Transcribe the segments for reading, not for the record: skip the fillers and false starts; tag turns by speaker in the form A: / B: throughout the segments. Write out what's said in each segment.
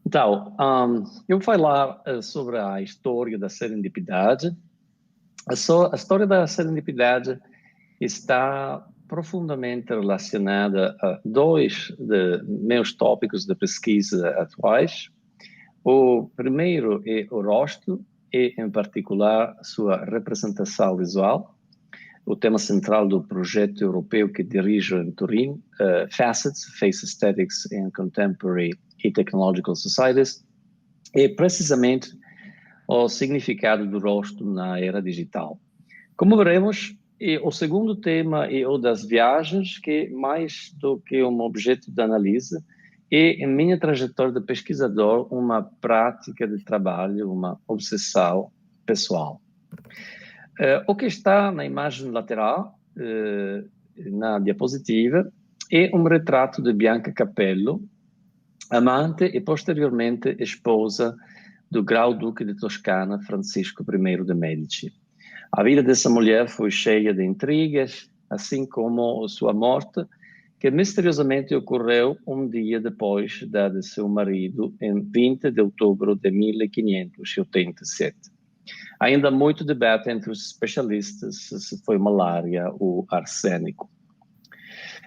A: Então, eu vou falar sobre a história da serendipidade. A história da serendipidade está profundamente relacionada a dois de meus tópicos de pesquisa atuais. O primeiro é o rosto e, em particular, sua representação visual. O tema central do projeto europeu que dirijo em Turim, Facets, Face Aesthetics in Contemporary e Technological Societies, é precisamente o significado do rosto na era digital. Como veremos, o segundo tema é o das viagens, que mais do que um objeto de análise, é, em minha trajetória de pesquisador, uma prática de trabalho, uma obsessão pessoal. O que está na imagem lateral, na diapositiva, é um retrato de Bianca Capello, amante e posteriormente esposa do Grão-Duque de Toscana, Francisco I de Medici. A vida dessa mulher foi cheia de intrigas, assim como sua morte, que misteriosamente ocorreu um dia depois da de seu marido, em 20 de outubro de 1587. Ainda há muito debate entre os especialistas se foi malária ou arsênico.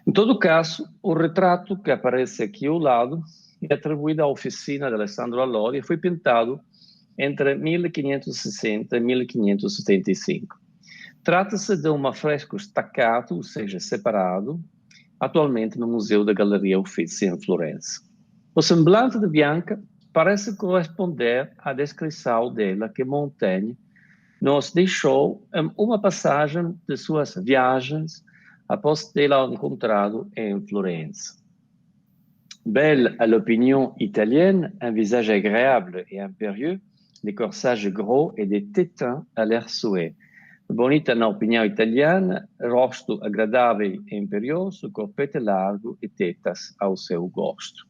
A: Em todo caso, o retrato que aparece aqui ao lado é atribuído à oficina de Alessandro Allori e foi pintado entre 1560 e 1575. Trata-se de um fresco staccato, ou seja, separado, atualmente no Museu da Galeria Uffizi, em Florença. O semblante de Bianca parece corresponder à descrição dela que Montaigne nos deixou em uma passagem de suas viagens após tê-la encontrado em Florença. Belle à l'opinion italienne, un visage agréable et impérieux, des corsages gros et des tétins à l'air souhait. Bonita na opinião italiana, rosto agradável e imperioso, corpete largo e tetas ao seu gosto.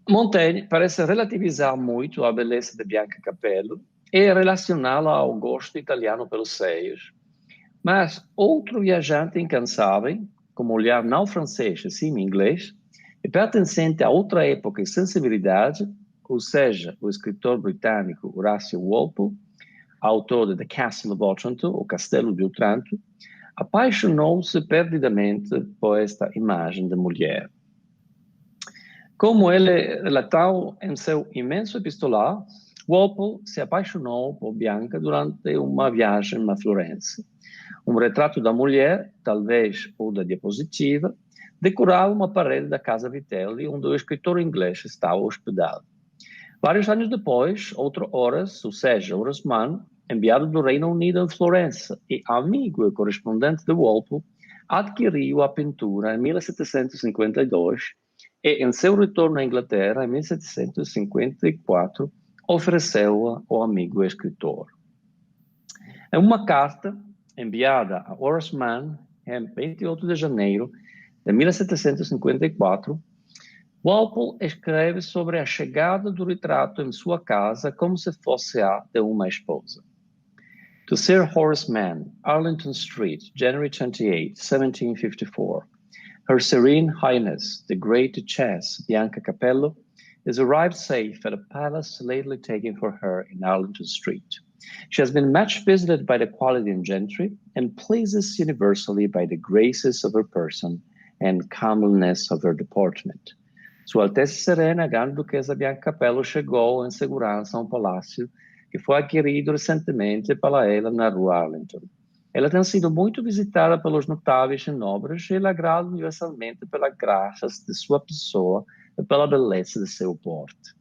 A: Montaigne parece relativizar muito a beleza de Bianca Capello e relacioná-la ao gosto italiano pelos seios. Mas outro viajante incansável, com olhar não francês, e sim inglês, e pertencente a outra época e sensibilidade, ou seja, o escritor britânico Horace Walpole, autor de The Castle of Otranto, o Castelo de Otranto, apaixonou-se perdidamente por esta imagem de mulher. Como ele relatou em seu imenso epistolar, Walpole se apaixonou por Bianca durante uma viagem a Florença. Um retrato da mulher, talvez ou da diapositiva, decorava uma parede da Casa Vitelli, onde o escritor inglês estava hospedado. Vários anos depois, outro Horace, ou seja, Horace Mann, enviado do Reino Unido em Florença e amigo e correspondente de Walpole, adquiriu a pintura em 1752 e, em seu retorno à Inglaterra, em 1754, ofereceu-a ao amigo escritor. Em uma carta enviada a Horace Mann, em 28 de janeiro de 1754, Walpole escreve sobre a chegada do retrato em sua casa como se fosse a de uma esposa. To Sir Horace Mann, Arlington Street, January 28, 1754. Her Serene Highness, the Great Duchess Bianca Capello, is arrived safe at a palace lately taken for her in Arlington Street. She has been much visited by the quality and gentry, and pleases universally by the graces of her person and comeliness of her deportment. Sua Alteza Serena, a Grande Duquesa Bianca Capello, chegou em segurança a um palácio que foi adquirido recentemente para ela na rua Arlington. Ela tem sido muito visitada pelos notáveis e nobres e ela agrada universalmente pelas graças de sua pessoa e pela beleza de seu porte.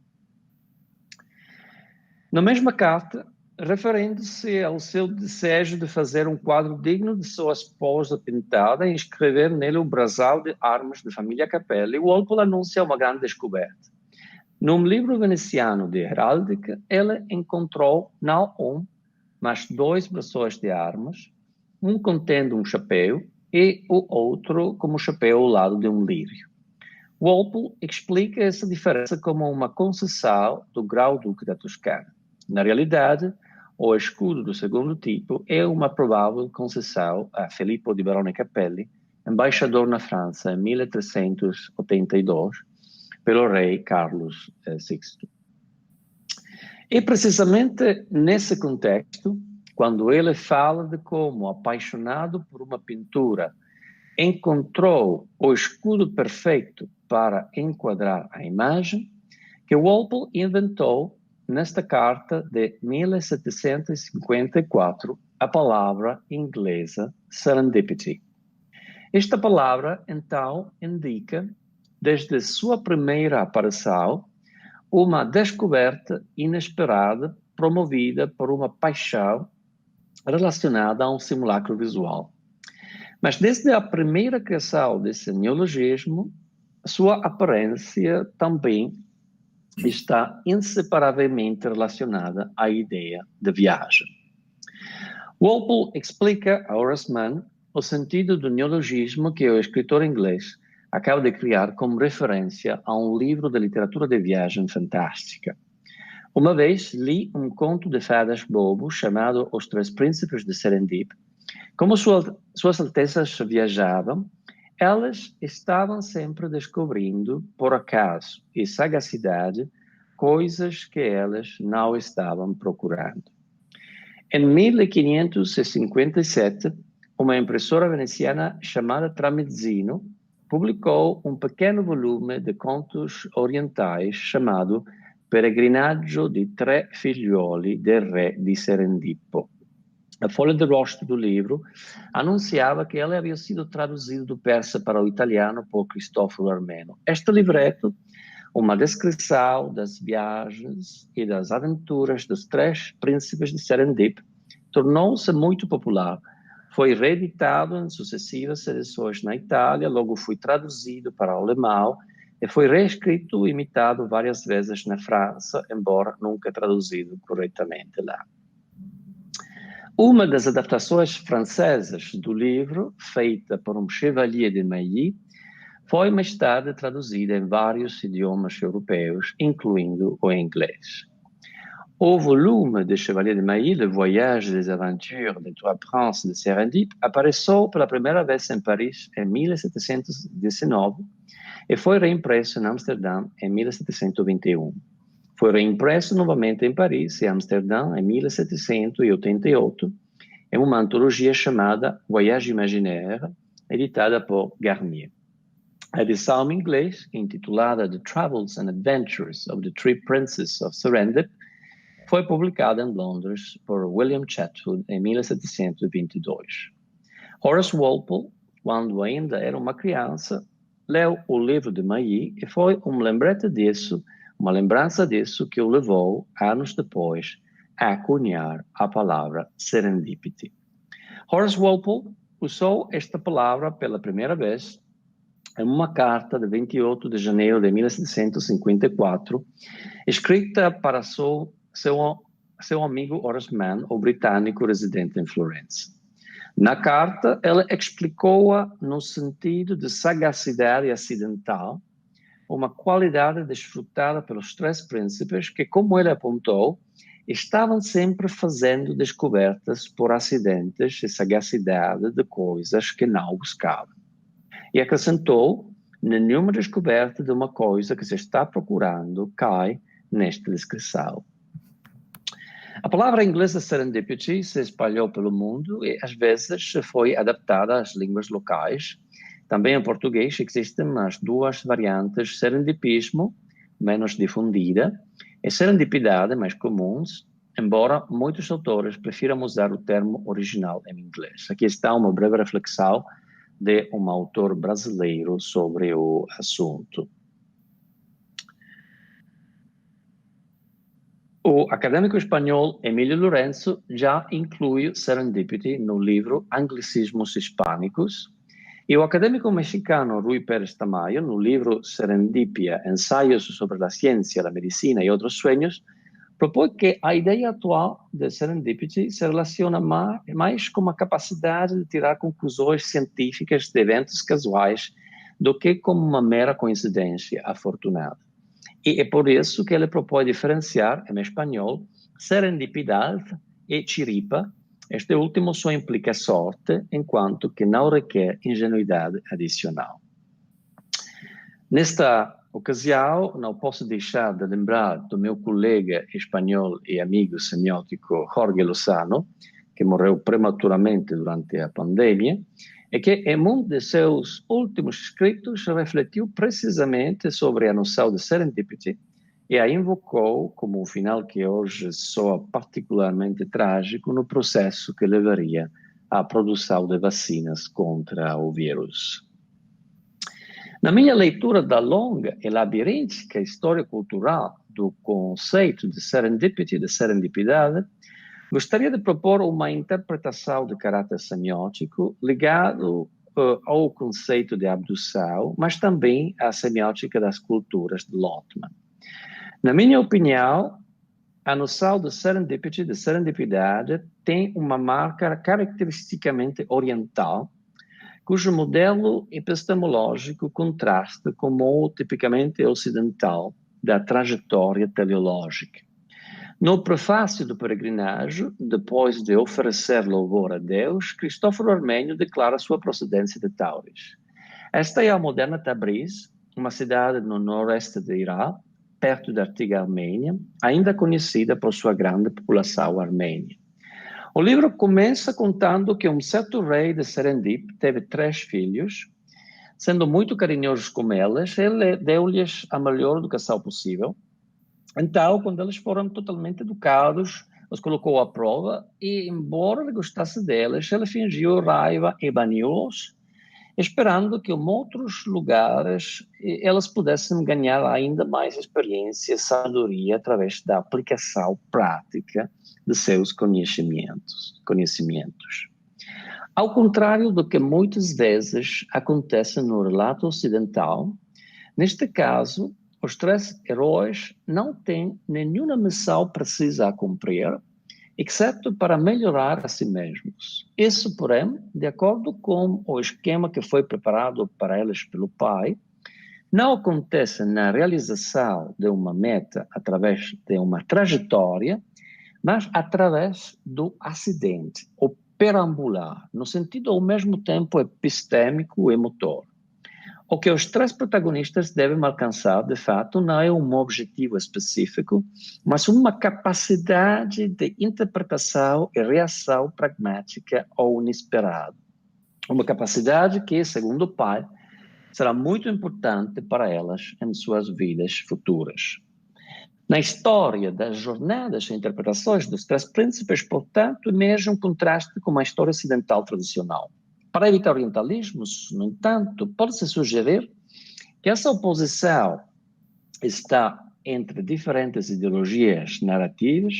A: Na mesma carta, referindo-se ao seu desejo de fazer um quadro digno de sua esposa pintada e inscrever nele o brasal de armas da família Capelli, Walpole anuncia uma grande descoberta. Num livro veneciano de heráldica, ela encontrou não um, mas dois brasões de armas, um contendo um chapéu e o outro como chapéu ao lado de um lírio. Walpole explica essa diferença como uma concessão do Grão-Duque da Toscana. Na realidade, o escudo do segundo tipo é uma provável concessão a Filippo di Barone Capelli, embaixador na França em 1382, pelo rei Carlos VI. E precisamente nesse contexto, quando ele fala de como, apaixonado por uma pintura, encontrou o escudo perfeito para enquadrar a imagem, que Walpole inventou, nesta carta de 1754, a palavra inglesa serendipity. Esta palavra, então, indica, desde sua primeira aparição, uma descoberta inesperada promovida por uma paixão relacionada a um simulacro visual. Mas desde a primeira criação desse neologismo, sua aparência também está inseparavelmente relacionada à ideia de viagem. Walpole explica a Horace Mann o sentido do neologismo que o escritor inglês acaba de criar como referência a um livro de literatura de viagem fantástica. Uma vez li um conto de fadas bobo chamado Os Três Príncipes de Serendip. Como suas altezas viajavam, elas estavam sempre descobrindo, por acaso e sagacidade, coisas que elas não estavam procurando. Em 1557, uma impressora veneziana chamada Tramezzino publicou um pequeno volume de contos orientais chamado Peregrinaggio di tre figlioli del re di Serendippo. A folha de rosto do livro anunciava que ele havia sido traduzido do persa para o italiano por Cristóforo Armeno. Este livreto, uma descrição das viagens e das aventuras dos três príncipes de Serendip, tornou-se muito popular. Foi reeditado em sucessivas edições na Itália, logo foi traduzido para o alemão e foi reescrito e imitado várias vezes na França, embora nunca traduzido corretamente lá. Uma das adaptações francesas do livro, feita por um chevalier de Mailly, foi mais tarde traduzida em vários idiomas europeus, incluindo o inglês. O volume de Chevalier de Mailly, Le Voyage des Aventures des Trois Princes de Serendip, apareceu pela primeira vez em Paris em 1719 e foi reimpresso em Amsterdã em 1721. Foi reimpresso novamente em Paris e Amsterdã em 1788, em uma antologia chamada Voyage Imaginaire, editada por Garnier. A edição em inglês, intitulada The Travels and Adventures of the Three Princes of Serendip, foi publicada em Londres por William Chatwood em 1722. Horace Walpole, quando ainda era uma criança, leu o livro de Mailly e foi uma lembrança disso que o levou, anos depois, a cunhar a palavra serendipity. Horace Walpole usou esta palavra pela primeira vez em uma carta de 28 de janeiro de 1754, escrita para seu amigo Horace Mann, o britânico residente em Florença. Na carta, ele explicou-a no sentido de sagacidade acidental, uma qualidade desfrutada pelos três príncipes que, como ele apontou, estavam sempre fazendo descobertas por acidentes e sagacidade de coisas que não buscavam. E acrescentou, nenhuma descoberta de uma coisa que se está procurando cai nesta descrição. A palavra inglesa serendipity se espalhou pelo mundo e, às vezes, foi adaptada às línguas locais. Também em português existem as duas variantes serendipismo, menos difundida, e serendipidade, mais comuns, embora muitos autores prefiram usar o termo original em inglês. Aqui está uma breve reflexão de um autor brasileiro sobre o assunto. O acadêmico espanhol Emílio Lourenço já inclui serendipity no livro Anglicismos Hispânicos, e o acadêmico mexicano Rui Pérez Tamayo, no livro Serendipia, Ensaios sobre a Ciência, a Medicina e Outros Sueños, propõe que a ideia atual de serendipity se relaciona mais com a capacidade de tirar conclusões científicas de eventos casuais do que como uma mera coincidência afortunada. E é por isso que ele propõe diferenciar, em espanhol, serendipidade e chiripa. Este último só implica sorte, enquanto que não requer ingenuidade adicional. Nesta ocasião, não posso deixar de lembrar do meu colega espanhol e amigo semiótico Jorge Lozano, que morreu prematuramente durante a pandemia, e que em um de seus últimos escritos refletiu precisamente sobre a noção de serendipity e a invocou como um final que hoje soa particularmente trágico no processo que levaria à produção de vacinas contra o vírus. Na minha leitura da longa e labiríntica história cultural do conceito de serendipity, de serendipidade, gostaria de propor uma interpretação de caráter semiótico ligado ao conceito de abdução, mas também à semiótica das culturas de Lotman. Na minha opinião, a noção de serendipity, de serendipidade, tem uma marca caracteristicamente oriental, cujo modelo epistemológico contrasta com o modo tipicamente ocidental da trajetória teleológica. No prefácio do Peregrinaggio, depois de oferecer louvor a Deus, Cristóforo Armenio declara sua procedência de Tauris. Esta é a moderna Tabriz, uma cidade no noroeste do Irã, perto da antiga Armênia, ainda conhecida por sua grande população armênia. O livro começa contando que um certo rei de Serendip teve 3 filhos. Sendo muito carinhosos com elas, ele deu-lhes a melhor educação possível. Então, quando eles foram totalmente educados, os colocou à prova e, embora ele gostasse delas, ele fingiu raiva e baniu-os, esperando que em outros lugares elas pudessem ganhar ainda mais experiência e sabedoria através da aplicação prática de seus conhecimentos. Ao contrário do que muitas vezes acontece no relato ocidental, neste caso, os 3 heróis não têm nenhuma missão precisa a cumprir, exceto para melhorar a si mesmos. Isso, porém, de acordo com o esquema que foi preparado para eles pelo pai, não acontece na realização de uma meta através de uma trajetória, mas através do acidente, o perambular, no sentido ao mesmo tempo epistêmico e motor. O que os 3 protagonistas devem alcançar, de fato, não é um objetivo específico, mas uma capacidade de interpretação e reação pragmática ao inesperado. Uma capacidade que, segundo o pai, será muito importante para elas em suas vidas futuras. Na história das jornadas e interpretações dos 3 príncipes, portanto, emerge um contraste com a história ocidental tradicional. Para evitar orientalismos, no entanto, pode-se sugerir que essa oposição está entre diferentes ideologias narrativas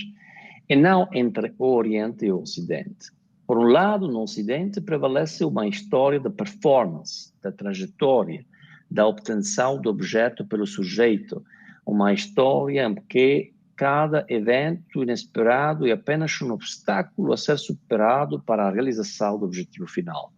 A: e não entre o Oriente e o Ocidente. Por um lado, no Ocidente prevalece uma história da performance, da trajetória, da obtenção do objeto pelo sujeito, uma história em que cada evento inesperado é apenas um obstáculo a ser superado para a realização do objetivo final.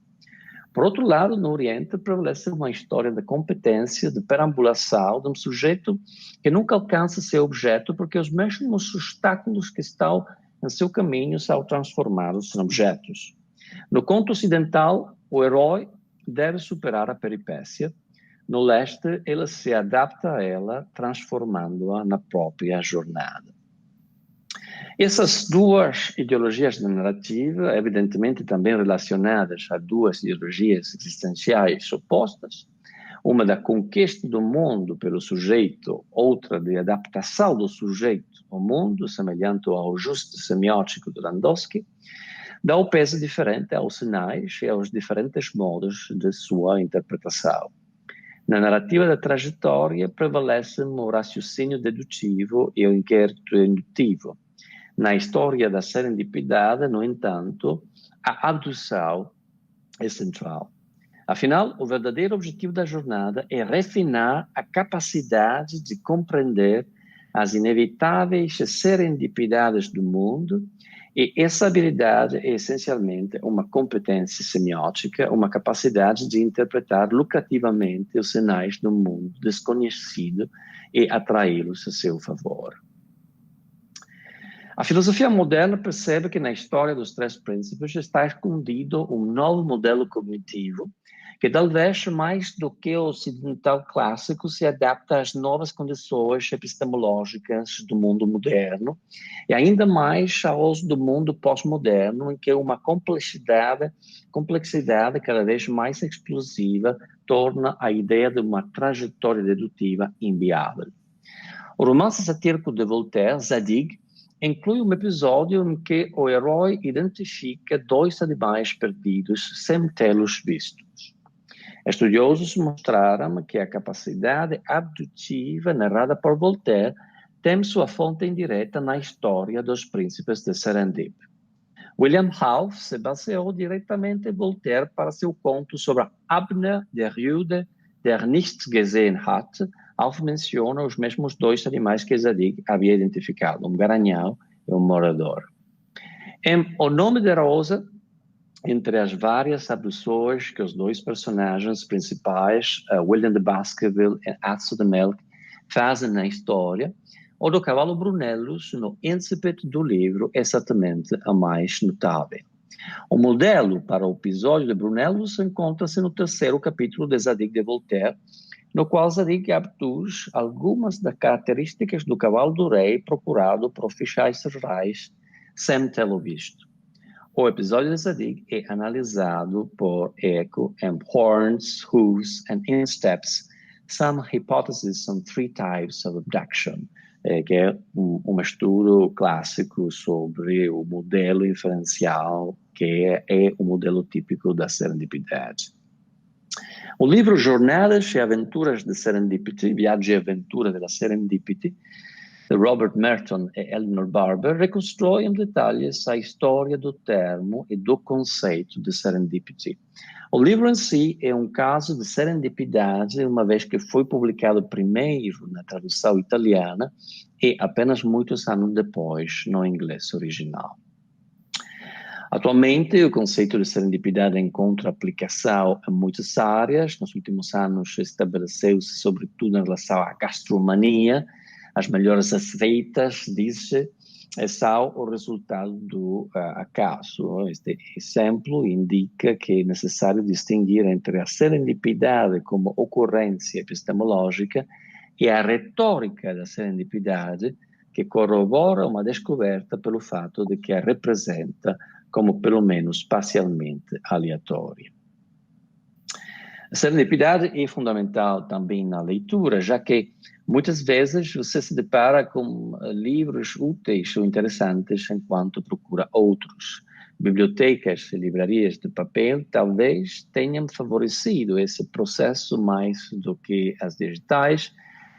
A: Por outro lado, no Oriente, prevalece uma história de competência, de perambulação, de um sujeito que nunca alcança seu objeto porque os mesmos obstáculos que estão em seu caminho são transformados em objetos. No conto ocidental, o herói deve superar a peripécia. No leste, ele se adapta a ela, transformando-a na própria jornada. Essas 2 ideologias de narrativa, evidentemente também relacionadas a 2 ideologias existenciais opostas, uma da conquista do mundo pelo sujeito, outra de adaptação do sujeito ao mundo, semelhante ao ajuste semiótico de Landowski, dá um peso diferente aos sinais e aos diferentes modos de sua interpretação. Na narrativa da trajetória prevalece o raciocínio dedutivo e o inquérito indutivo. Na história da serendipidade, no entanto, a abdução é central. Afinal, o verdadeiro objetivo da jornada é refinar a capacidade de compreender as inevitáveis serendipidades do mundo, e essa habilidade é essencialmente uma competência semiótica, uma capacidade de interpretar lucrativamente os sinais do mundo desconhecido e atraí-los a seu favor. A filosofia moderna percebe que na história dos três príncipes está escondido um novo modelo cognitivo que talvez mais do que o ocidental clássico se adapta às novas condições epistemológicas do mundo moderno e ainda mais aos do mundo pós-moderno, em que uma complexidade cada vez mais explosiva torna a ideia de uma trajetória dedutiva inviável. O romance satírico de Voltaire, Zadig, inclui um episódio em que o herói identifica dois animais perdidos sem tê-los vistos. Estudiosos mostraram que a capacidade abdutiva narrada por Voltaire tem sua fonte indireta na história dos príncipes de Serendip. William Hauff se baseou diretamente em Voltaire para seu conto sobre Abner, der Jude, der nichts gesehen hat. Hauff menciona os mesmos dois animais que Zadig havia identificado, um garanhão e um morador. Em O Nome da Rosa, entre as várias abduções que os dois personagens principais, William de Baskerville e Atso de Melk, fazem na história, o do cavalo Brunellus, no incipit do livro, é certamente a mais notável. O modelo para o episódio de Brunellus encontra-se no terceiro capítulo de Zadig de Voltaire, no qual Zadig abduz algumas das características do cavalo do rei procurado por oficiais reais sem tê-lo visto. O episódio de Zadig é analisado por Eco em Horns, Hooves and Insteps, Some Hypotheses on Three Types of Abduction, que é um estudo clássico sobre o modelo inferencial, que é o modelo típico da serendipidade. O livro Jornadas e Aventuras de Serendipity, Viaggi e Avventure della Serendipity, de Robert Merton e Eleanor Barber, reconstrói em detalhes a história do termo e do conceito de serendipity. O livro em si é um caso de serendipidade, uma vez que foi publicado primeiro na tradução italiana e apenas muitos anos depois no inglês original. Atualmente, o conceito de serendipidade encontra aplicação em muitas áreas. Nos últimos anos, estabeleceu-se sobretudo em relação à gastromania. As melhores receitas, diz-se, são o resultado do acaso. Este exemplo indica que é necessário distinguir entre a serendipidade como ocorrência epistemológica e a retórica da serendipidade, que corrobora uma descoberta pelo fato de que a representa como pelo menos parcialmente aleatória. A serendipidade é fundamental também na leitura, já que muitas vezes você se depara com livros úteis ou interessantes enquanto procura outros. Bibliotecas e livrarias de papel talvez tenham favorecido esse processo mais do que as digitais,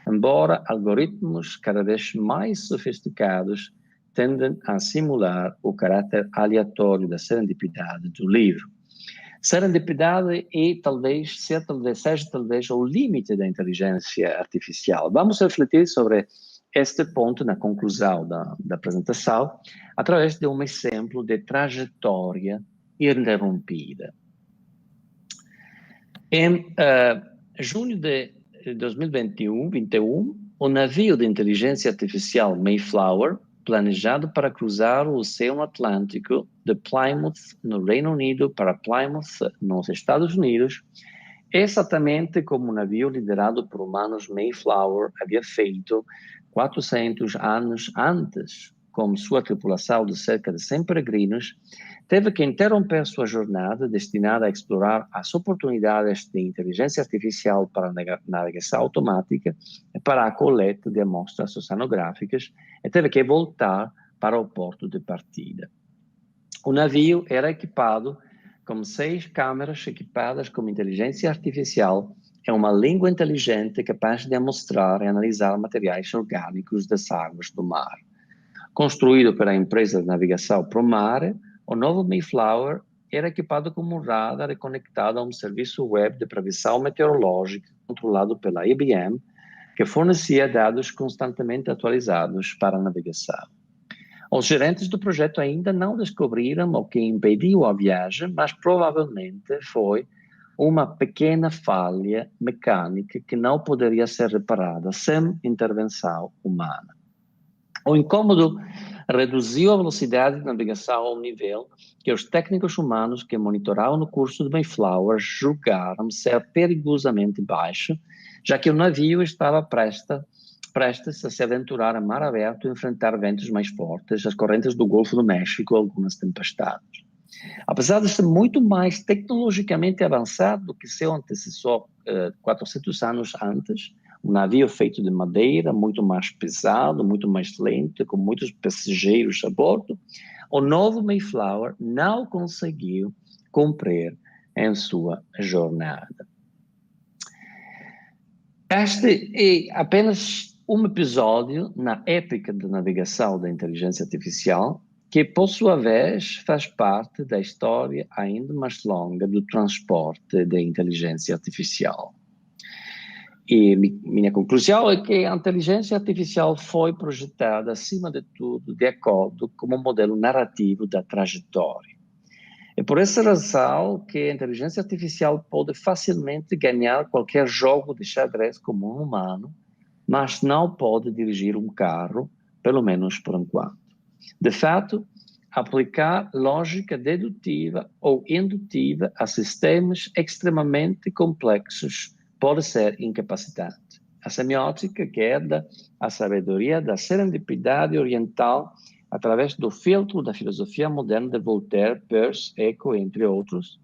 A: embora algoritmos cada vez mais sofisticados tendem a simular o caráter aleatório da serendipidade do livro. Serendipidade seja talvez o limite da inteligência artificial. Vamos refletir sobre este ponto na conclusão da apresentação, através de um exemplo de trajetória interrompida. Em junho de 2021, o navio de inteligência artificial Mayflower, planejado para cruzar o Oceano Atlântico de Plymouth, no Reino Unido, para Plymouth, nos Estados Unidos, exatamente como o navio liderado por humanos Mayflower havia feito 400 anos antes, com sua tripulação de cerca de 100 peregrinos, teve que interromper sua jornada destinada a explorar as oportunidades de inteligência artificial para a navegação automática e para a coleta de amostras oceanográficas e teve que voltar para o porto de partida. O navio era equipado com 6 câmeras equipadas com inteligência artificial e uma língua inteligente capaz de amostrar e analisar materiais orgânicos das águas do mar. Construído pela empresa de navegação Promare, o novo Mayflower era equipado com um radar e conectado a um serviço web de previsão meteorológica controlado pela IBM, que fornecia dados constantemente atualizados para a navegação. Os gerentes do projeto ainda não descobriram o que impediu a viagem, mas provavelmente foi uma pequena falha mecânica que não poderia ser reparada sem intervenção humana. O incômodo reduziu a velocidade de navegação ao nível que os técnicos humanos que monitoravam o curso de Mayflower julgaram ser perigosamente baixo, já que o navio estava prestes a se aventurar a mar aberto e enfrentar ventos mais fortes, as correntes do Golfo do México e algumas tempestades. Apesar de ser muito mais tecnologicamente avançado do que seu antecessor 400 anos antes, um navio feito de madeira, muito mais pesado, muito mais lento, com muitos passageiros a bordo, o novo Mayflower não conseguiu cumprir em sua jornada. Este é apenas um episódio na épica da navegação da inteligência artificial, que, por sua vez, faz parte da história ainda mais longa do transporte da inteligência artificial. E minha conclusão é que a inteligência artificial foi projetada, acima de tudo, de acordo com o modelo narrativo da trajetória. É por essa razão que a inteligência artificial pode facilmente ganhar qualquer jogo de xadrez como um humano, mas não pode dirigir um carro, pelo menos por enquanto. De fato, aplicar lógica dedutiva ou indutiva a sistemas extremamente complexos pode ser incapacitante. A semiótica, que herda a sabedoria da serendipidade oriental através do filtro da filosofia moderna de Voltaire, Peirce, Eco, entre outros,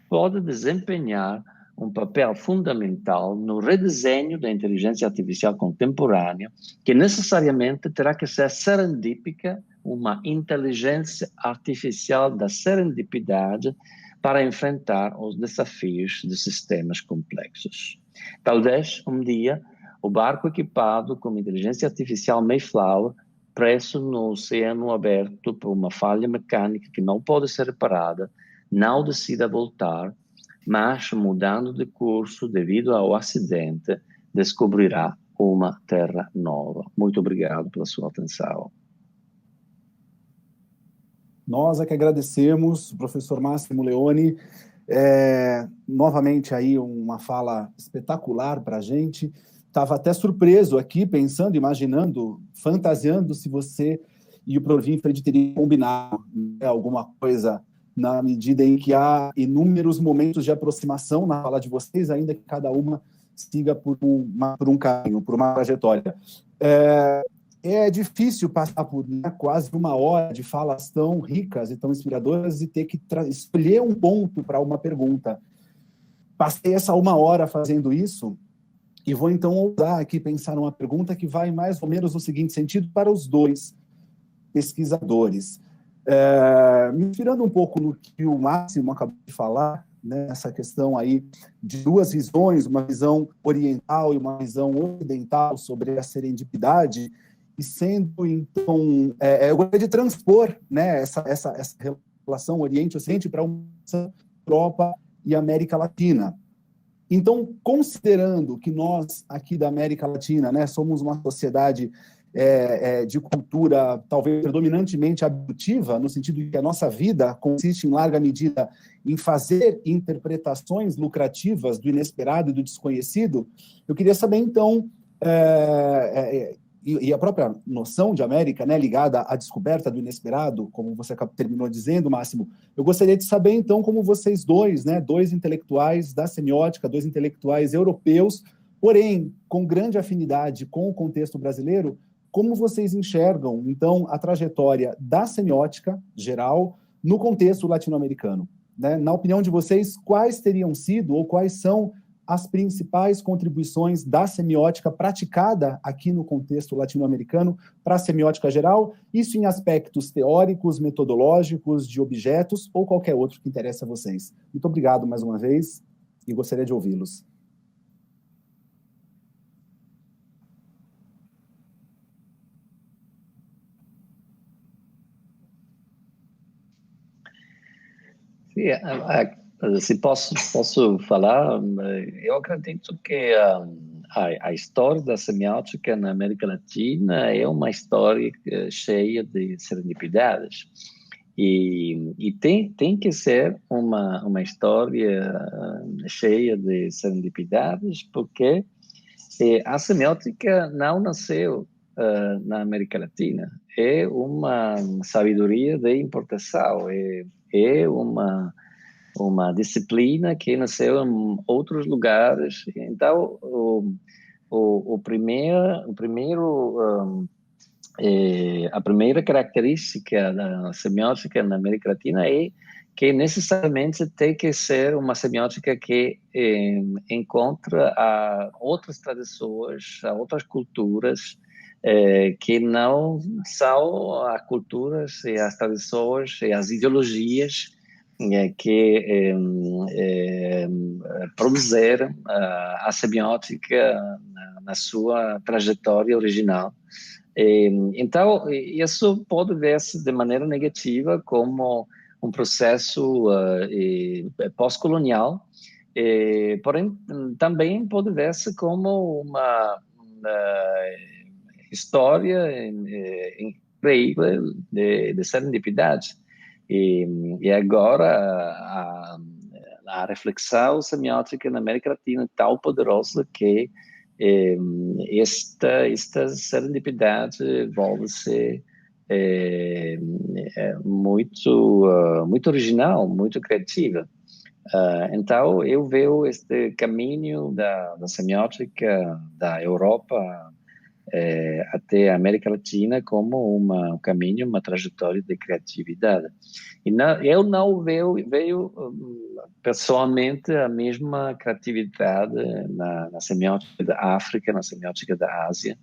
A: pode desempenhar um papel fundamental no redesenho da inteligência artificial contemporânea, que necessariamente terá que ser serendípica, uma inteligência artificial da serendipidade para enfrentar os desafios de sistemas complexos. Talvez, um dia, o barco equipado com inteligência artificial Mayflower, preso no oceano aberto por uma falha mecânica que não pode ser reparada, não decida voltar, mas, mudando de curso devido ao acidente, descobrirá uma terra nova. Muito obrigado pela sua atenção.
B: Nós é que agradecemos, professor Máximo Leone. Novamente aí uma fala espetacular para a gente. Estava até surpreso aqui, pensando, imaginando, fantasiando se você e o Prof. Winfried teriam combinado, né, alguma coisa, na medida em que há inúmeros momentos de aproximação na fala de vocês, ainda que cada uma siga por um caminho, por uma trajetória. É difícil passar por quase uma hora de falas tão ricas e tão inspiradoras e ter que escolher um ponto para uma pergunta. Passei essa uma hora fazendo isso e vou então ousar aqui pensar uma pergunta que vai mais ou menos no seguinte sentido para os dois pesquisadores. Me inspirando um pouco no que o Máximo acabou de falar, né, essa questão aí de duas visões, uma visão oriental e uma visão ocidental sobre a serendipidade, e sendo, então, eu gostaria de transpor, né, essa relação Oriente-Ocidente para uma Europa e América Latina. Então, considerando que nós, aqui da América Latina, né, somos uma sociedade de cultura talvez predominantemente abdutiva, no sentido de que a nossa vida consiste, em larga medida, em fazer interpretações lucrativas do inesperado e do desconhecido, eu queria saber, então, e a própria noção de América, né, ligada à descoberta do inesperado, como você terminou dizendo, Máximo, eu gostaria de saber, então, como vocês dois, né, dois intelectuais da semiótica, dois intelectuais europeus, porém, com grande afinidade com o contexto brasileiro, como vocês enxergam, então, a trajetória da semiótica geral no contexto latino-americano? Né? Na opinião de vocês, quais teriam sido ou quais são as principais contribuições da semiótica praticada aqui no contexto latino-americano para a semiótica geral, isso em aspectos teóricos, metodológicos, de objetos ou qualquer outro que interesse a vocês? Muito obrigado mais uma vez e gostaria de ouvi-los.
A: Se posso falar, eu acredito que a história da semiótica na América Latina é uma história cheia de serendipidades. E tem que ser uma história cheia de serendipidades, porque a semiótica não nasceu na América Latina. É uma sabedoria de importação, é uma disciplina que nasceu em outros lugares. Então, a primeira característica da semiótica na América Latina é que necessariamente tem que ser uma semiótica que encontra outras tradições, outras culturas, que não são as culturas e as tradições e as ideologias que produziram a semiótica na sua trajetória original. Então, isso pode ver-se de maneira negativa como um processo pós-colonial, porém também pode ver-se como uma história incrível de serendipidade. E agora a reflexão semiótica na América Latina é tão poderosa que esta serendipidade volta-se muito original, muito criativa. Então, eu vejo este caminho da semiótica da Europa até a América Latina como um caminho, uma trajetória de criatividade. E eu não vejo pessoalmente a mesma criatividade na semiótica da África, na semiótica da Ásia,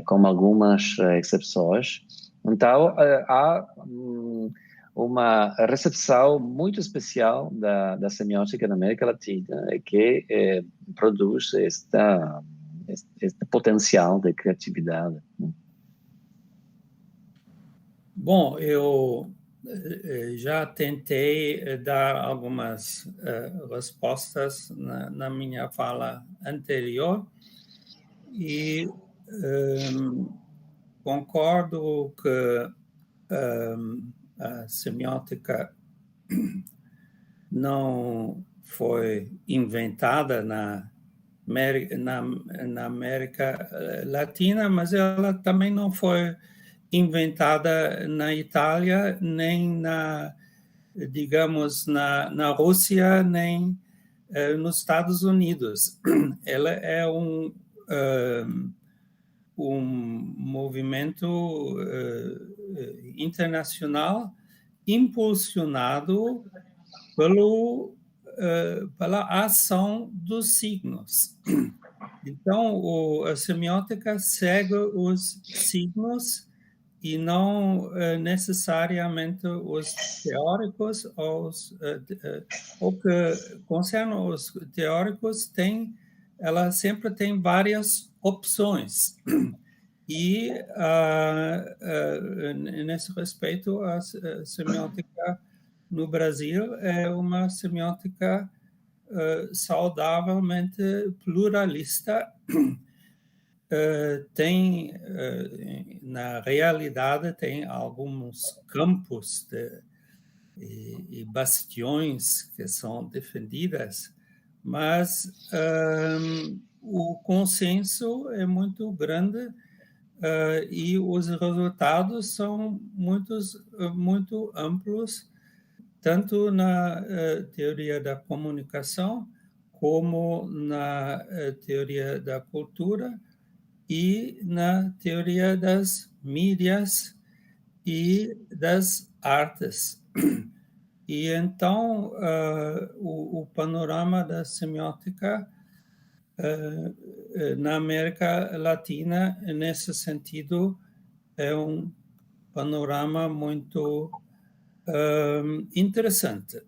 A: com algumas exceções. Então, há uma recepção muito especial da semiótica na América Latina que produz este potencial de criatividade.
C: Bom, eu já tentei dar algumas respostas na minha fala anterior e concordo que a semiótica não foi inventada na América Latina, mas ela também não foi inventada na Itália, nem digamos, na Rússia, nem nos Estados Unidos. Ela é um movimento internacional impulsionado pela ação dos signos. Então, a semiótica segue os signos e não necessariamente os teóricos, o que concerne os teóricos, ela sempre tem várias opções. E, nesse respeito, a semiótica no Brasil é uma semiótica saudavelmente pluralista. Na realidade, tem alguns campos e bastiões que são defendidas, mas o consenso é muito grande e os resultados são muito amplos, tanto na teoria da comunicação como na teoria da cultura e na teoria das mídias e das artes. E então o panorama da semiótica na América Latina, nesse sentido, é um panorama muito interessante.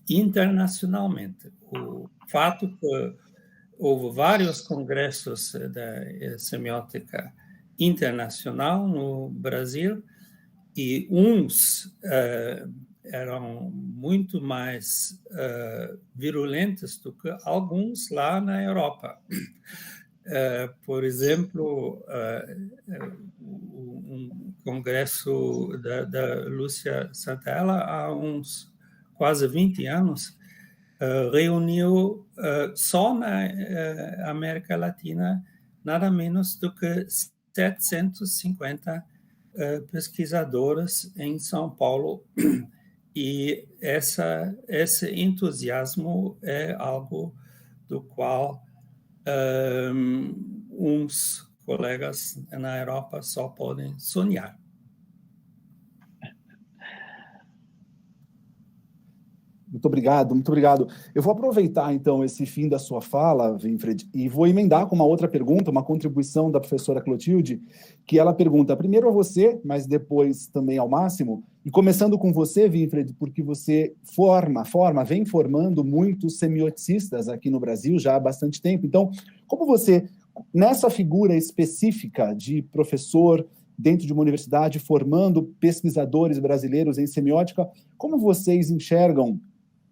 C: Internacionalmente, o fato que houve vários congressos da semiótica internacional no Brasil e uns eram muito mais virulentos do que alguns lá na Europa. Por exemplo, um congresso da Lúcia Santella há uns quase 20 anos reuniu só na América Latina nada menos do que 750 pesquisadores em São Paulo. E esse entusiasmo é algo do qual uns colegas na Europa só podem sonhar.
B: Muito obrigado, muito obrigado. Eu vou aproveitar, então, esse fim da sua fala, Winfried, e vou emendar com uma outra pergunta, uma contribuição da professora Clotilde, que ela pergunta primeiro a você, mas depois também ao Máximo, e começando com você, Winfried, porque você vem formando muitos semioticistas aqui no Brasil já há bastante tempo. Então, como você, nessa figura específica de professor dentro de uma universidade, formando pesquisadores brasileiros em semiótica, como vocês enxergam,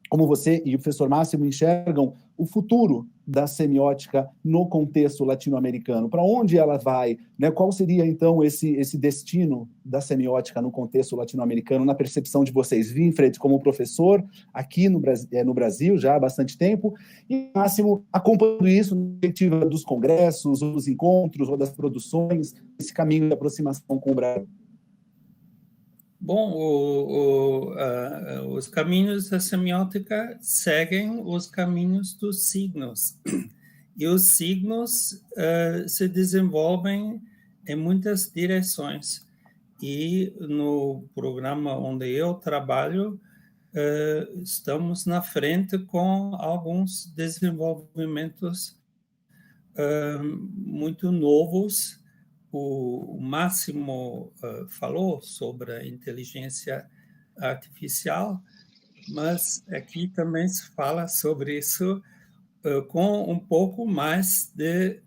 B: como você e o professor Máximo enxergam o futuro da semiótica no contexto latino-americano? Para onde ela vai? Né? Qual seria, então, esse destino da semiótica no contexto latino-americano, na percepção de vocês? Winfried, como professor aqui no Brasil já há bastante tempo, e Máximo acompanhando isso na perspectiva dos congressos, ou dos encontros, ou das produções, esse caminho de aproximação com o Brasil.
C: Bom, os caminhos da semiótica seguem os caminhos dos signos. E os signos se desenvolvem em muitas direções. E no programa onde eu trabalho, estamos na frente com alguns desenvolvimentos muito novos. O Máximo falou sobre a inteligência artificial, mas aqui também se fala sobre isso com um pouco mais de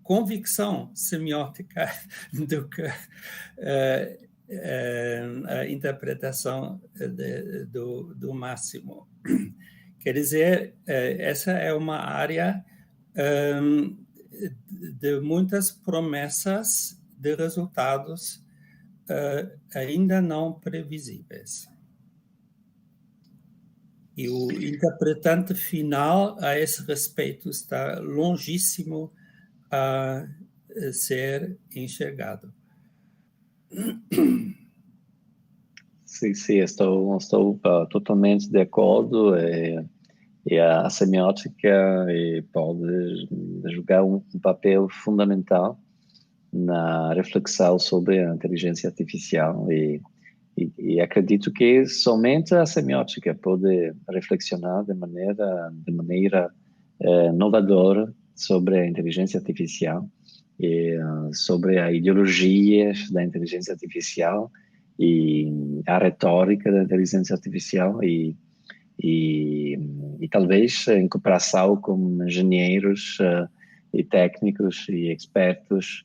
C: convicção semiótica do que a interpretação do Máximo. Quer dizer, essa é uma área de muitas promessas de resultados ainda não previsíveis. E o interpretante final a esse respeito está longíssimo a ser enxergado.
A: Sim, estou totalmente de acordo. E a semiótica pode jogar um papel fundamental na reflexão sobre a inteligência artificial e acredito que somente a semiótica pode reflexionar de maneira inovadora sobre a inteligência artificial e sobre a ideologia da inteligência artificial e a retórica da inteligência artificial e talvez em cooperação com engenheiros e técnicos e expertos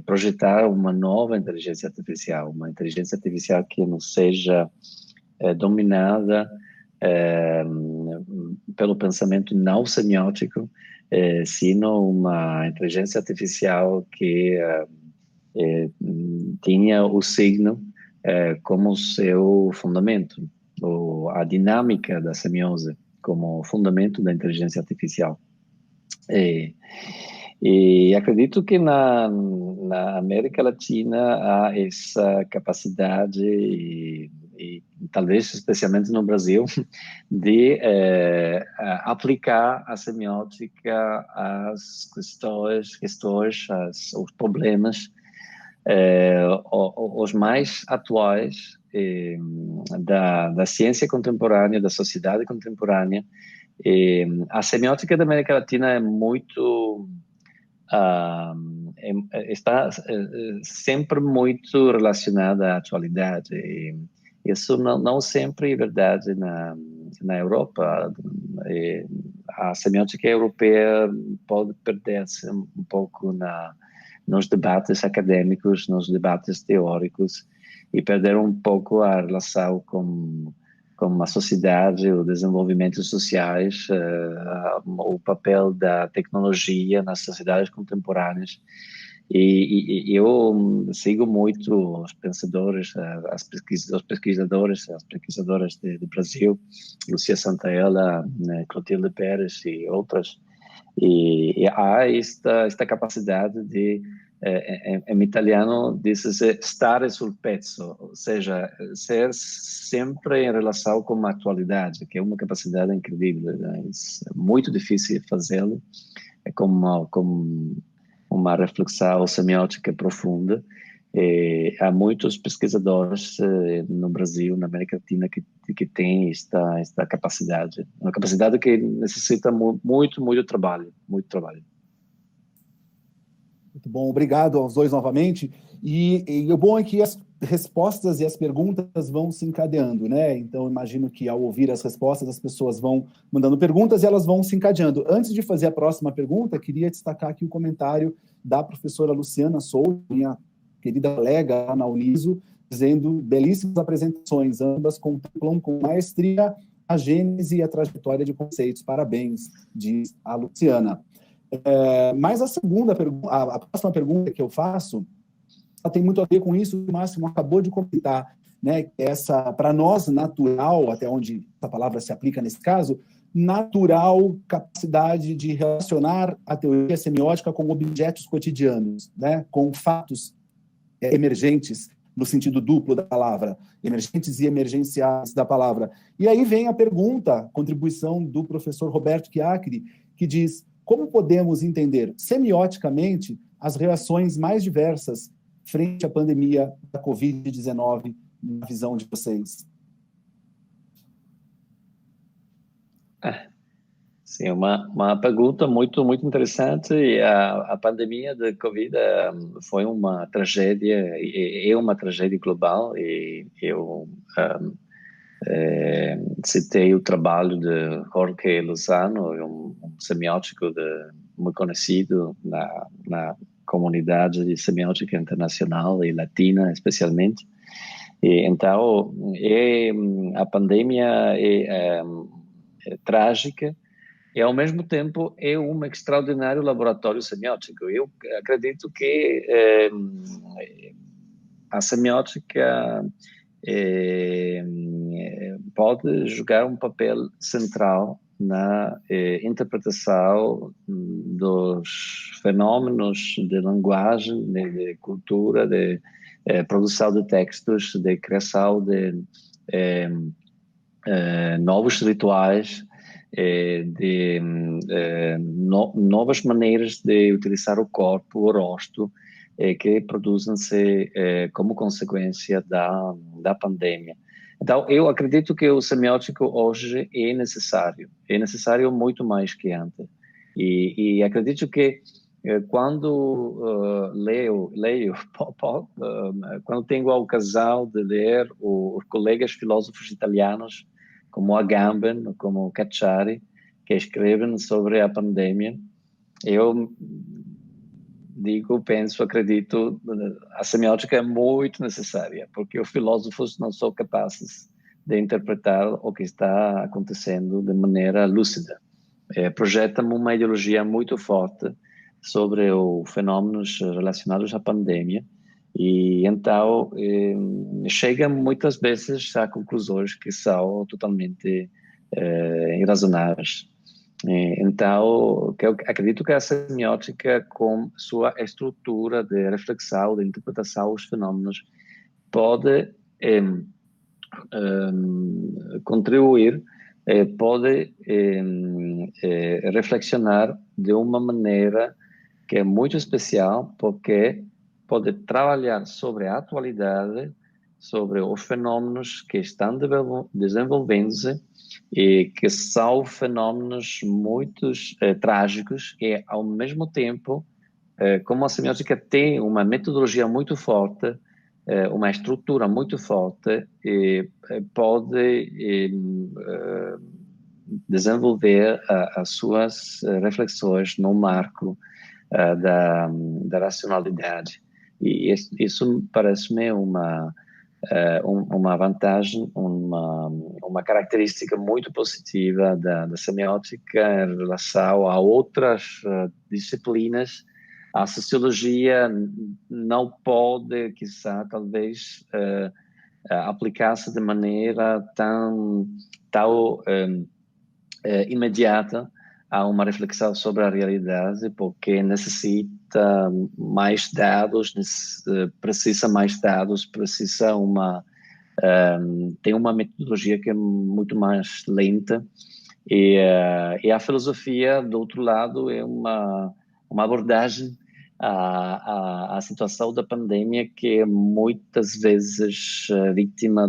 A: projetar uma nova inteligência artificial, uma inteligência artificial que não seja dominada pelo pensamento não semiótico, sino uma inteligência artificial que tinha o signo como seu fundamento, ou a dinâmica da semiose como fundamento da inteligência artificial. E acredito que na América Latina há essa capacidade, e talvez especialmente no Brasil, de aplicar a semiótica às questões aos problemas, os mais atuais da ciência contemporânea, da sociedade contemporânea. A semiótica da América Latina é muito está sempre muito relacionada à atualidade. Isso não sempre é verdade na Europa. A semiótica europeia pode perder-se um pouco nos debates acadêmicos, nos debates teóricos, e perder um pouco a relação com a sociedade, os desenvolvimentos sociais, o papel da tecnologia nas sociedades contemporâneas. E eu sigo muito os pensadores, os pesquisadores, as pesquisadoras do Brasil, Lúcia Santaella, né, Clotilde Pérez e outras. E há esta capacidade de, em italiano, diz-se stare sul pezzo, ou seja, ser sempre em relação com a atualidade, que é uma capacidade incrível, né? É muito difícil fazê-lo, é como uma reflexão semiótica profunda. Há muitos pesquisadores no Brasil, na América Latina, que têm esta capacidade. Uma capacidade que necessita muito trabalho, muito trabalho.
B: Muito bom, obrigado aos dois novamente. E o bom é que as respostas e as perguntas vão se encadeando, né? Então, imagino que ao ouvir as respostas, as pessoas vão mandando perguntas e elas vão se encadeando. Antes de fazer a próxima pergunta, queria destacar aqui o comentário da professora Luciana Souza, minha querida colega lá na Uniso, dizendo: belíssimas apresentações, ambas contemplam com maestria a gênese e a trajetória de conceitos. Parabéns, diz a Luciana. Mas a próxima pergunta que eu faço, ela tem muito a ver com isso que o Máximo acabou de comentar, né? Essa, para nós, natural, até onde essa palavra se aplica nesse caso, natural capacidade de relacionar a teoria semiótica com objetos cotidianos, né? Com fatos emergentes, no sentido duplo da palavra, emergentes e emergenciais da palavra. E aí vem a pergunta, contribuição do professor Roberto Chiaccheri, que diz: como podemos entender semioticamente as reações mais diversas frente à pandemia da Covid-19, na visão de vocês?
A: Sim, uma pergunta muito interessante. A pandemia da Covid foi uma tragédia, é uma tragédia global, e eu citei o trabalho de Jorge Lozano, um semiótico muito conhecido na comunidade de semiótica internacional e latina, especialmente. E, então, a pandemia é trágica e, ao mesmo tempo, é um extraordinário laboratório semiótico. Eu acredito que a semiótica pode jogar um papel central na interpretação dos fenômenos de linguagem, de cultura, de produção de textos, de criação de novos rituais, de novas maneiras de utilizar o corpo, o rosto, que produzem-se como consequência da pandemia. Então, eu acredito que o semiótico hoje é necessário muito mais que antes. E acredito que quando leio quando tenho a ocasião de ler os colegas filósofos italianos, como Agamben, como Cacciari, que escrevem sobre a pandemia, eu acredito, a semiótica é muito necessária, porque os filósofos não são capazes de interpretar o que está acontecendo de maneira lúcida. Projetam uma ideologia muito forte sobre os fenômenos relacionados à pandemia, e então chegam muitas vezes a conclusões que são totalmente irrazonáveis. Então, eu acredito que a semiótica, com sua estrutura de reflexão, de interpretação dos fenômenos, pode contribuir, pode reflexionar de uma maneira que é muito especial, porque pode trabalhar sobre a atualidade, sobre os fenômenos que estão desenvolvendo-se e que são fenômenos muito trágicos, e ao mesmo tempo, como a semiótica tem uma metodologia muito forte, uma estrutura muito forte, pode desenvolver as suas reflexões no marco da racionalidade. E isso parece-me uma vantagem, uma característica muito positiva da semiótica em relação a outras disciplinas, a sociologia não pode, quizá, talvez, aplicar-se de maneira tão imediata a uma reflexão sobre a realidade, porque necessita mais dados, precisa mais dados, precisa tem uma metodologia que é muito mais lenta, e a filosofia, do outro lado, é uma abordagem à situação da pandemia, que é muitas vezes vítima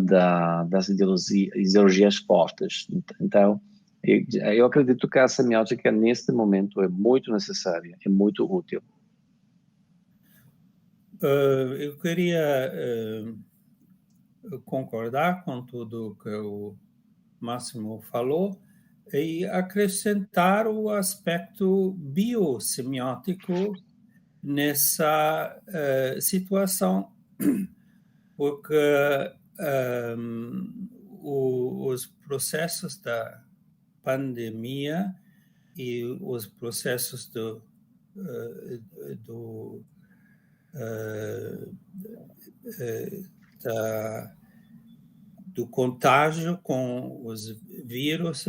A: das ideologias fortes. Então, eu acredito que a semiótica, neste momento, é muito necessária, é muito útil.
C: Eu queria concordar com tudo que o Máximo falou e acrescentar o aspecto biosemiótico nessa situação, porque os processos da pandemia e os processos do contágio com os vírus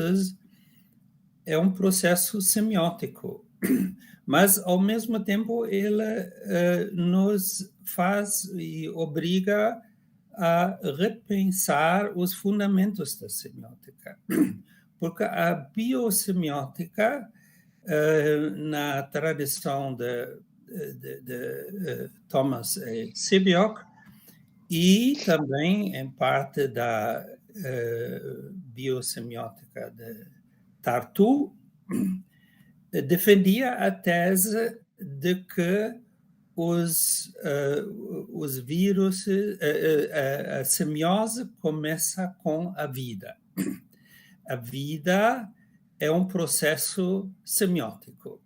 C: é um processo semiótico, mas, ao mesmo tempo, ele nos faz e obriga a repensar os fundamentos da semiótica, porque a biosemiótica, na tradição de Thomas Sebeok, e também em parte da biosemiótica de Tartu, defendia a tese de que os vírus, a semiose começa com a vida. A vida é um processo semiótico.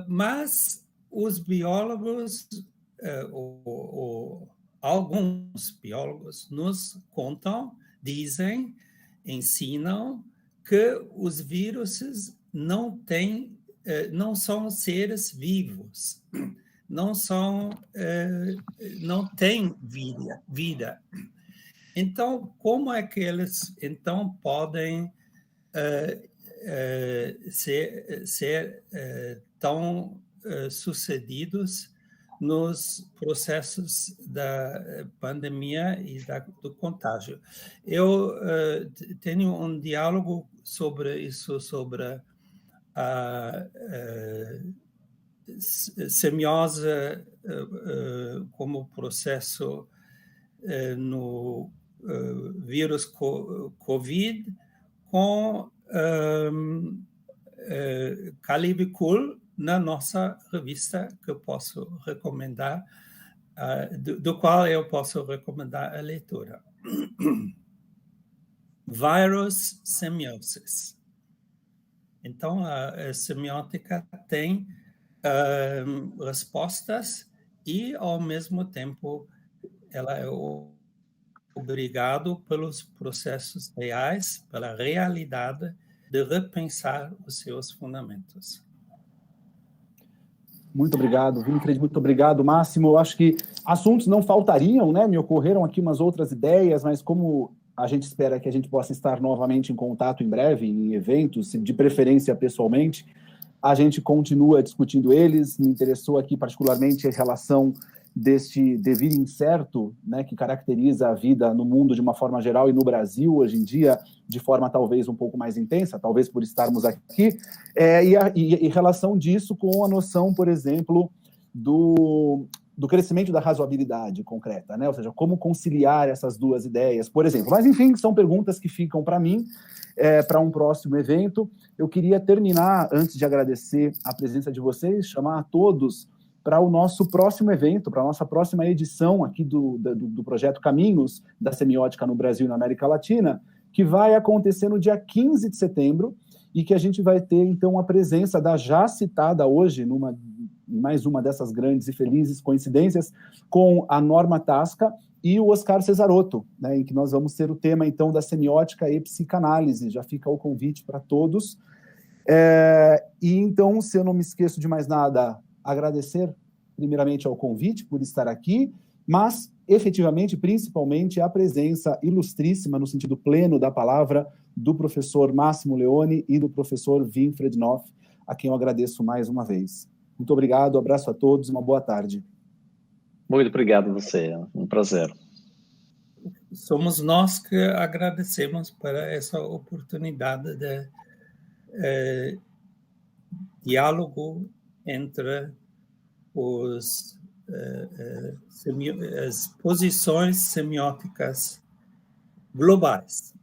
C: Mas os biólogos, ou alguns biólogos, nos contam, dizem, ensinam que os vírus não são seres vivos, não têm vida. Então, como é que eles podem ser tão sucedidos nos processos da pandemia e do contágio? Eu tenho um diálogo sobre isso, sobre a semiose como processo no vírus Covid, com Khalib Kuhl, na nossa revista, que eu posso recomendar, do qual eu posso recomendar a leitura. Virus Semiosis. Então, a semiótica tem respostas e, ao mesmo tempo, ela é obrigado pelos processos reais, pela realidade, de repensar os seus fundamentos.
B: Muito obrigado, Winfried, muito obrigado, Máximo. Eu acho que assuntos não faltariam, né? Me ocorreram aqui umas outras ideias, mas como a gente espera que a gente possa estar novamente em contato em breve, em eventos, de preferência pessoalmente, a gente continua discutindo eles. Me interessou aqui particularmente a relação deste devir incerto, né, que caracteriza a vida no mundo de uma forma geral e no Brasil hoje em dia de forma talvez um pouco mais intensa, talvez por estarmos aqui, e relação disso com a noção, por exemplo, do crescimento da razoabilidade concreta, né? Ou seja, como conciliar essas duas ideias, por exemplo. Mas, enfim, são perguntas que ficam para mim, para um próximo evento. Eu queria terminar, antes de agradecer a presença de vocês, chamar a todos para o nosso próximo evento, para a nossa próxima edição aqui do projeto Caminhos da Semiótica no Brasil e na América Latina, que vai acontecer no dia 15 de setembro, e que a gente vai ter, então, a presença da já citada hoje, em mais uma dessas grandes e felizes coincidências, com a Norma Tasca e o Oscar Cesarotto, né, em que nós vamos ter o tema, então, da semiótica e psicanálise. Já fica o convite para todos. E, então, se eu não me esqueço de mais nada, agradecer primeiramente ao convite por estar aqui, mas efetivamente, principalmente, a presença ilustríssima, no sentido pleno da palavra, do professor Máximo Leone e do professor Winfried Noff, a quem eu agradeço mais uma vez. Muito obrigado, abraço a todos, uma boa tarde.
A: Muito obrigado a você, é um prazer.
C: Somos nós que agradecemos por essa oportunidade de diálogo entre as posições semióticas globais.